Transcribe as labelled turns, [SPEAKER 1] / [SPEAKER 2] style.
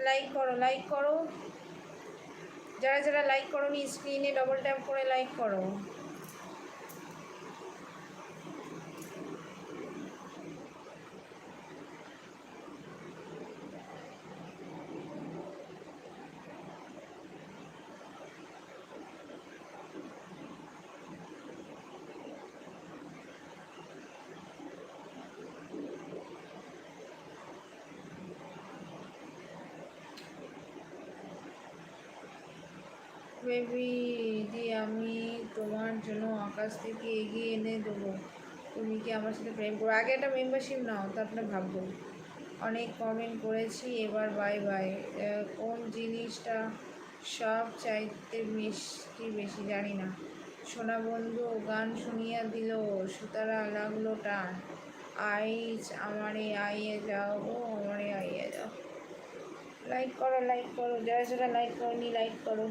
[SPEAKER 1] Like করো, like করো। যারা যারা লাইক করোনি স্ক্রিনে ডবল ট্যাপ করে লাইক করো। বেবি দি আমি তোমার জন্য আকাশ থেকে এগিয়ে এনে দেবো, তুমি কি আমার সাথে প্রেম করো? আগে একটা মেম্বারশিপ নাও, তারপরে ভাববো। অনেক কমেন্ট করেছি, এবার বাই বাই। কোন জিনিসটা সব চাইতে মিষ্টি বেশি জানি না। সোনা বন্ধু গান শুনিয়া দিল, সুতারা লাগলো টান। আইজ আমারে আইয়ে যাও গো, আমারে আইয়ে যাও। লাইক করো, লাইক করো, যারা যারা লাইক করনি লাইক করো।